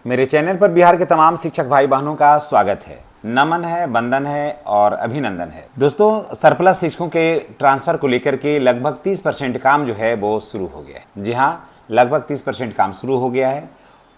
मेरे चैनल पर बिहार के तमाम शिक्षक भाई बहनों का स्वागत है। नमन है, वंदन है और अभिनंदन है। दोस्तों, सरप्लस शिक्षकों के ट्रांसफर को लेकर के लगभग 30% काम जो है वो शुरू हो गया है। जी हाँ, लगभग 30% काम शुरू हो गया है।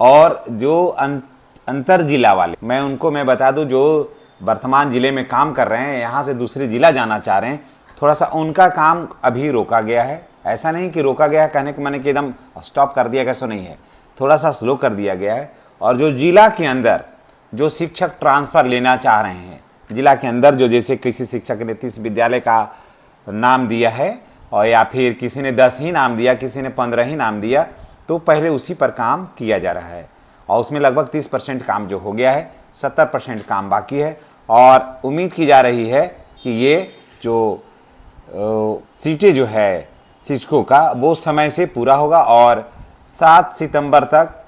और जो अंतर जिला वाले, मैं बता दूं, जो वर्तमान जिले में काम कर रहे हैं, यहाँ से दूसरे जिला जाना चाह रहे हैं, थोड़ा सा उनका काम अभी रोका गया है। ऐसा नहीं कि रोका गया कहने के माने कि एकदम स्टॉप कर दिया गया, सो नहीं है, थोड़ा सा स्लो कर दिया गया है। और जो जिला के अंदर जो शिक्षक ट्रांसफ़र लेना चाह रहे हैं, जिला के अंदर जो, जैसे किसी शिक्षक ने 30 विद्यालय का नाम दिया है और या फिर किसी ने 10 ही नाम दिया, किसी ने 15 ही नाम दिया, तो पहले उसी पर काम किया जा रहा है। और उसमें लगभग 30% काम जो हो गया है, 70% काम बाकी है। और उम्मीद की जा रही है कि ये जो सीटें जो है शिक्षकों का, वो समय से पूरा होगा और 7 सितंबर तक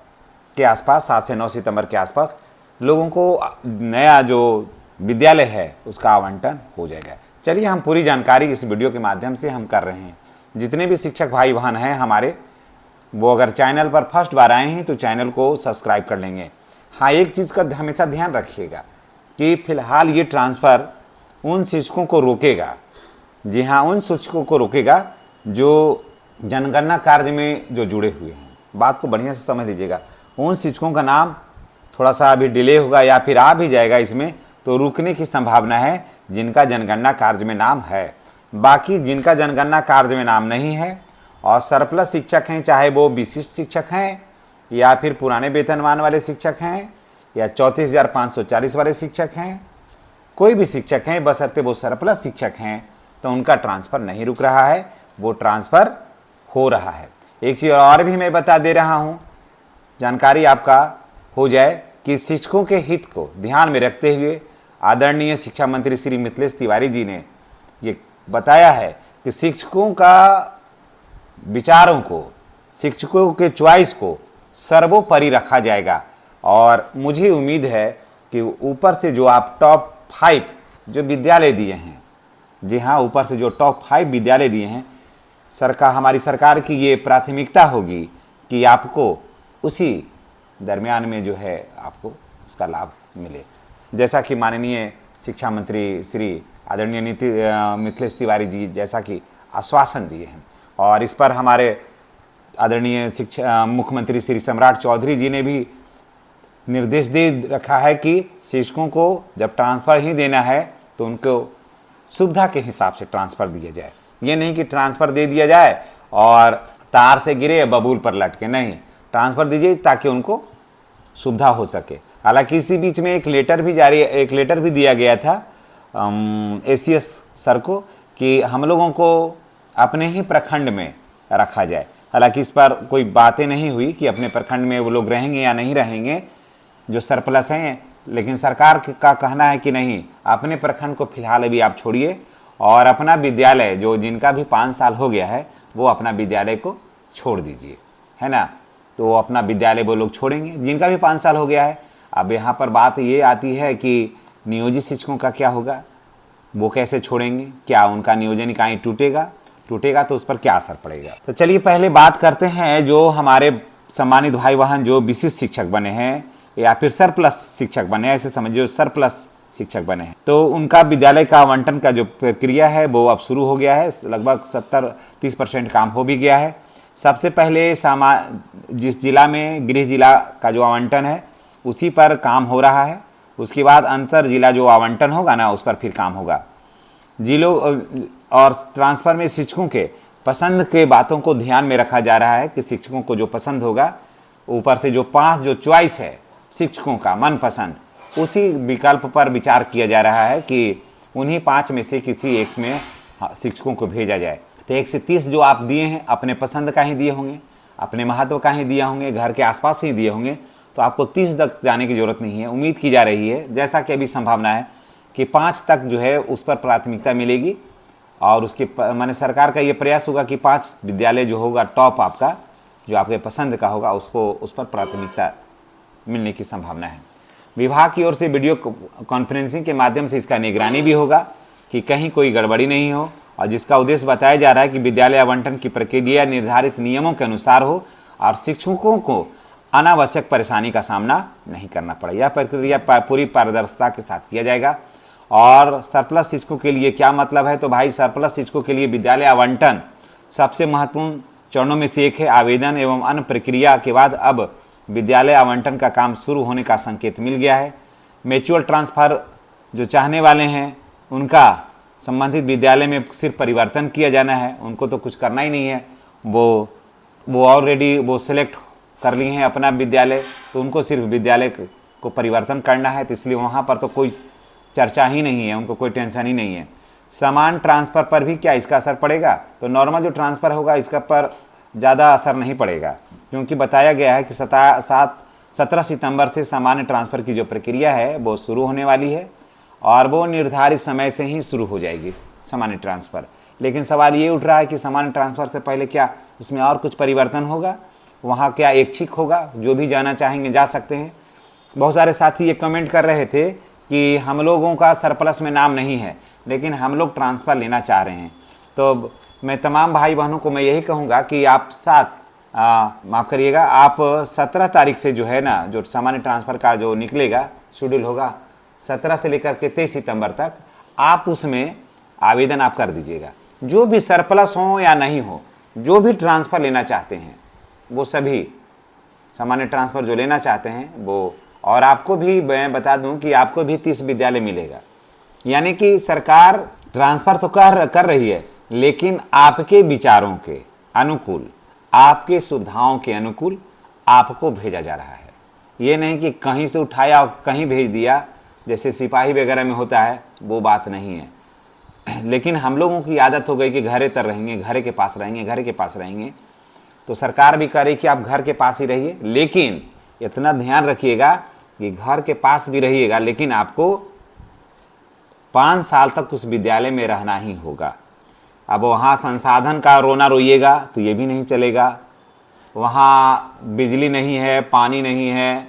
के आसपास, 7 से 9 सितंबर के आसपास लोगों को नया जो विद्यालय है उसका आवंटन हो जाएगा। चलिए, हम पूरी जानकारी इस वीडियो के माध्यम से हम कर रहे हैं। जितने भी शिक्षक भाई बहन हैं हमारे, वो अगर चैनल पर फर्स्ट बार आए हैं तो चैनल को सब्सक्राइब कर लेंगे। हाँ, एक चीज़ का हमेशा ध्यान रखिएगा कि फिलहाल ये ट्रांसफ़र उन शिक्षकों को रोकेगा। जी हाँ, उन शिक्षकों को रोकेगा जो जनगणना कार्य में जो जुड़े हुए हैं। बात को बढ़िया से समझ लीजिएगा। उन शिक्षकों का नाम थोड़ा सा अभी डिले होगा या फिर आ भी जाएगा, इसमें तो रुकने की संभावना है जिनका जनगणना कार्य में नाम है। बाकी जिनका जनगणना कार्य में नाम नहीं है और सरप्लस शिक्षक हैं, चाहे वो विशिष्ट शिक्षक हैं या फिर पुराने वेतनमान वाले शिक्षक हैं या 34,540 वाले शिक्षक हैं, कोई भी शिक्षक हैं, बशर्ते वो सरप्लस शिक्षक हैं, तो उनका ट्रांसफ़र नहीं रुक रहा है, वो ट्रांसफ़र हो रहा है। एक चीज़ और भी मैं बता दे रहा हूँ, जानकारी आपका हो जाए कि शिक्षकों के हित को ध्यान में रखते हुए आदरणीय शिक्षा मंत्री श्री मिथिलेश तिवारी जी ने ये बताया है कि शिक्षकों का विचारों को, शिक्षकों के चॉइस को सर्वोपरि रखा जाएगा। और मुझे उम्मीद है कि ऊपर से जो आप टॉप 5 जो विद्यालय दिए हैं, जी हाँ, ऊपर से जो टॉप 5 विद्यालय दिए हैं, हमारी सरकार की ये प्राथमिकता होगी कि आपको उसी दरमियान में जो है आपको उसका लाभ मिले। जैसा कि माननीय शिक्षा मंत्री श्री आदरणीय मिथिलेश तिवारी जी जैसा कि आश्वासन दिए हैं, और इस पर हमारे आदरणीय मुख्यमंत्री श्री सम्राट चौधरी जी ने भी निर्देश दे रखा है कि शिक्षकों को जब ट्रांसफ़र ही देना है तो उनको सुविधा के हिसाब से ट्रांसफ़र दिया जाए। ये नहीं कि ट्रांसफ़र दे दिया जाए और तार से गिरे बबूल पर लटके, नहीं, ट्रांसफ़र दीजिए ताकि उनको सुविधा हो सके। हालांकि इसी बीच में एक लेटर भी दिया गया था ACS सर को कि हम लोगों को अपने ही प्रखंड में रखा जाए। हालांकि इस पर कोई बातें नहीं हुई कि अपने प्रखंड में वो लोग रहेंगे या नहीं रहेंगे जो सरप्लस हैं, लेकिन सरकार का कहना है कि नहीं, अपने प्रखंड को फिलहाल अभी आप छोड़िए और अपना विद्यालय, जो जिनका भी 5 साल हो गया है, वो अपना विद्यालय को छोड़ दीजिए, है ना। तो अपना विद्यालय वो लोग छोड़ेंगे जिनका भी 5 साल हो गया है। अब यहाँ पर बात ये आती है कि नियोजित शिक्षकों का क्या होगा, वो कैसे छोड़ेंगे, क्या उनका नियोजन इकाई टूटेगा तो उस पर क्या असर पड़ेगा। तो चलिए पहले बात करते हैं जो हमारे सम्मानित भाई बहन जो विशिष्ट शिक्षक बने हैं या फिर सरप्लस शिक्षक बने हैं, ऐसे समझिए सरप्लस शिक्षक बने हैं, तो उनका विद्यालय का आवंटन का जो प्रक्रिया है वो अब शुरू हो गया है। लगभग 30% काम हो भी गया है। सबसे पहले जिस जिला में गृह जिला का जो आवंटन है उसी पर काम हो रहा है। उसके बाद अंतर जिला जो आवंटन होगा ना, उस पर फिर काम होगा। जिलों और ट्रांसफ़र में शिक्षकों के पसंद के बातों को ध्यान में रखा जा रहा है कि शिक्षकों को जो पसंद होगा, ऊपर से जो 5 जो चॉइस है शिक्षकों का मनपसंद, उसी विकल्प पर विचार किया जा रहा है कि उन्हीं 5 में से किसी एक में शिक्षकों को भेजा जाए। तो 1 से 30 जो आप दिए हैं अपने पसंद का ही दिए होंगे, अपने महत्व का ही दिया होंगे, घर के आसपास ही दिए होंगे, तो आपको 30 तक जाने की ज़रूरत नहीं है। उम्मीद की जा रही है, जैसा कि अभी संभावना है, कि 5 तक जो है उस पर प्राथमिकता मिलेगी। और उसके माने सरकार का ये प्रयास होगा कि 5 विद्यालय जो होगा टॉप आपका, जो आपके पसंद का होगा, उसको उस पर प्राथमिकता मिलने की संभावना है। विभाग की ओर से वीडियो कॉन्फ्रेंसिंग के माध्यम से इसका निगरानी भी होगा कि कहीं कोई गड़बड़ी नहीं हो, और जिसका उद्देश्य बताया जा रहा है कि विद्यालय आवंटन की प्रक्रिया निर्धारित नियमों के अनुसार हो और शिक्षकों को अनावश्यक परेशानी का सामना नहीं करना पड़े। यह प्रक्रिया पूरी पारदर्शिता के साथ किया जाएगा। और सरप्लस शिक्षकों के लिए क्या मतलब है, तो भाई सरप्लस शिक्षकों के लिए विद्यालय आवंटन सबसे महत्वपूर्ण चरणों में से एक है। आवेदन एवं अन्य प्रक्रिया के बाद अब विद्यालय आवंटन का काम शुरू होने का संकेत मिल गया है। म्यूचुअल ट्रांसफ़र जो चाहने वाले हैं उनका संबंधित विद्यालय में सिर्फ परिवर्तन किया जाना है, उनको तो कुछ करना ही नहीं है। वो ऑलरेडी वो सिलेक्ट कर लिए हैं अपना विद्यालय, तो उनको सिर्फ विद्यालय को परिवर्तन करना है, तो इसलिए वहाँ पर तो कोई चर्चा ही नहीं है, उनको कोई टेंशन ही नहीं है। समान ट्रांसफ़र पर भी क्या इसका असर पड़ेगा, तो नॉर्मल जो ट्रांसफ़र होगा इसका पर ज़्यादा असर नहीं पड़ेगा, क्योंकि बताया गया है कि 17 सितंबर से सामान्य ट्रांसफ़र की जो प्रक्रिया है वो शुरू होने वाली है और वो निर्धारित समय से ही शुरू हो जाएगी सामान्य ट्रांसफ़र। लेकिन सवाल ये उठ रहा है कि सामान्य ट्रांसफ़र से पहले क्या उसमें और कुछ परिवर्तन होगा, वहाँ क्या ऐच्छिक होगा, जो भी जाना चाहेंगे जा सकते हैं। बहुत सारे साथी ये कमेंट कर रहे थे कि हम लोगों का सरप्लस में नाम नहीं है लेकिन हम लोग ट्रांसफ़र लेना चाह रहे हैं। तो मैं तमाम भाई बहनों को मैं यही कहूँगा कि आप माफ़ करिएगा, आप 17 तारीख से जो है ना, जो सामान्य ट्रांसफ़र का जो निकलेगा शेड्यूल होगा 17 से लेकर के 23 सितंबर तक, आप उसमें आवेदन आप कर दीजिएगा। जो भी सरप्लस हो या नहीं हो, जो भी ट्रांसफ़र लेना चाहते हैं वो सभी सामान्य ट्रांसफ़र जो लेना चाहते हैं वो, और आपको भी मैं बता दूं कि आपको भी 30 विद्यालय मिलेगा। यानी कि सरकार ट्रांसफ़र तो कर रही है, लेकिन आपके विचारों के अनुकूल, आपके सुविधाओं के अनुकूल आपको भेजा जा रहा है। ये नहीं कि कहीं से उठाया और कहीं भेज दिया, जैसे सिपाही वगैरह में होता है, वो बात नहीं है। लेकिन हम लोगों की आदत हो गई कि घरे तर रहेंगे, घरे के पास रहेंगे, घरे के पास रहेंगे। तो सरकार भी कह रही कि आप घर के पास ही रहिए, लेकिन इतना ध्यान रखिएगा कि घर के पास भी रहिएगा, लेकिन आपको 5 साल तक उस विद्यालय में रहना ही होगा। अब वहाँ संसाधन का रोना रोइएगा तो ये भी नहीं चलेगा। वहाँ बिजली नहीं है, पानी नहीं है,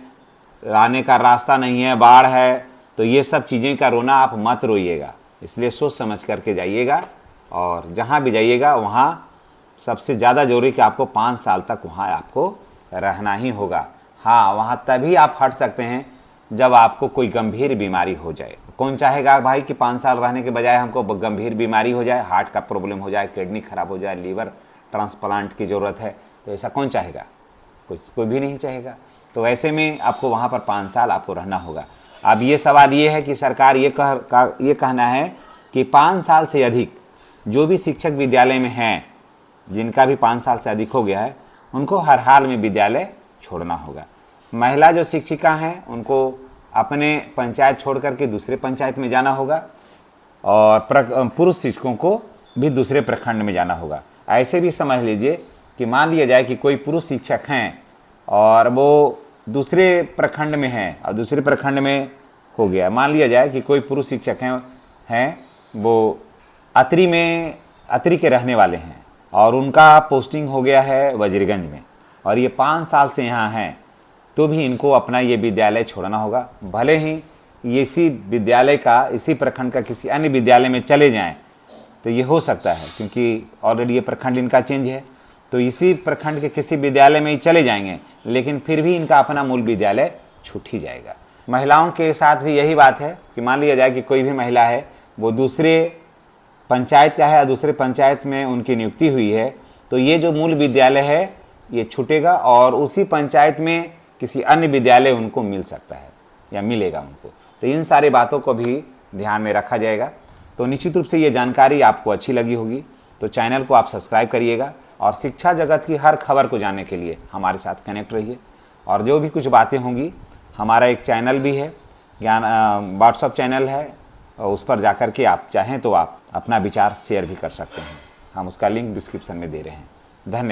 आने का रास्ता नहीं है, बाढ़ है, तो ये सब चीज़ें का रोना आप मत रोइएगा। इसलिए सोच समझ करके जाइएगा, और जहाँ भी जाइएगा वहाँ सबसे ज़्यादा जरूरी कि आपको 5 साल तक वहाँ आपको रहना ही होगा। हाँ, वहाँ तभी आप हट सकते हैं जब आपको कोई गंभीर बीमारी हो जाए। कौन चाहेगा भाई कि 5 साल रहने के बजाय हमको गंभीर बीमारी हो जाए, हार्ट का प्रॉब्लम हो जाए, किडनी खराब हो जाए, लीवर ट्रांसप्लांट की ज़रूरत है, तो ऐसा कौन चाहेगा? कोई भी नहीं चाहेगा। तो ऐसे में आपको वहाँ पर 5 साल आपको रहना होगा। अब ये सवाल ये है कि सरकार ये कहना है कि 5 साल से अधिक जो भी शिक्षक विद्यालय में हैं, जिनका भी 5 साल से अधिक हो गया है, उनको हर हाल में विद्यालय छोड़ना होगा। महिला जो शिक्षिका हैं उनको अपने पंचायत छोड़ करके दूसरे पंचायत में जाना होगा, और पुरुष शिक्षकों को भी दूसरे प्रखंड में जाना होगा। ऐसे भी समझ लीजिए कि मान लिया जाए कि कोई पुरुष शिक्षक हैं और वो दूसरे प्रखंड में हैं, और दूसरे प्रखंड में हो गया, मान लिया जाए कि कोई पुरुष शिक्षक हैं वो अतरी के रहने वाले हैं और उनका पोस्टिंग हो गया है वजीरगंज में, और ये 5 साल से यहाँ हैं, तो भी इनको अपना ये विद्यालय छोड़ना होगा। भले ही ये इसी विद्यालय का, इसी प्रखंड का किसी अन्य विद्यालय में चले जाएं तो ये हो सकता है, क्योंकि ऑलरेडी ये प्रखंड इनका चेंज है, तो इसी प्रखंड के किसी विद्यालय में ही चले जाएंगे, लेकिन फिर भी इनका अपना मूल विद्यालय छूट ही जाएगा। महिलाओं के साथ भी यही बात है कि मान लिया जाए कि कोई भी महिला है वो दूसरे पंचायत का है और दूसरे पंचायत में उनकी नियुक्ति हुई है, तो ये जो मूल विद्यालय है ये छूटेगा और उसी पंचायत में किसी अन्य विद्यालय उनको मिल सकता है या मिलेगा उनको। तो इन सारी बातों को भी ध्यान में रखा जाएगा। तो निश्चित रूप से ये जानकारी आपको अच्छी लगी होगी, तो चैनल को आप सब्सक्राइब करिएगा, और शिक्षा जगत की हर खबर को जानने के लिए हमारे साथ कनेक्ट रहिए। और जो भी कुछ बातें होंगी, हमारा एक चैनल भी है, व्हाट्सअप चैनल है, और उस पर जाकर के आप चाहें तो आप अपना विचार शेयर भी कर सकते हैं। हम उसका लिंक डिस्क्रिप्शन में दे रहे हैं। धन्यवाद।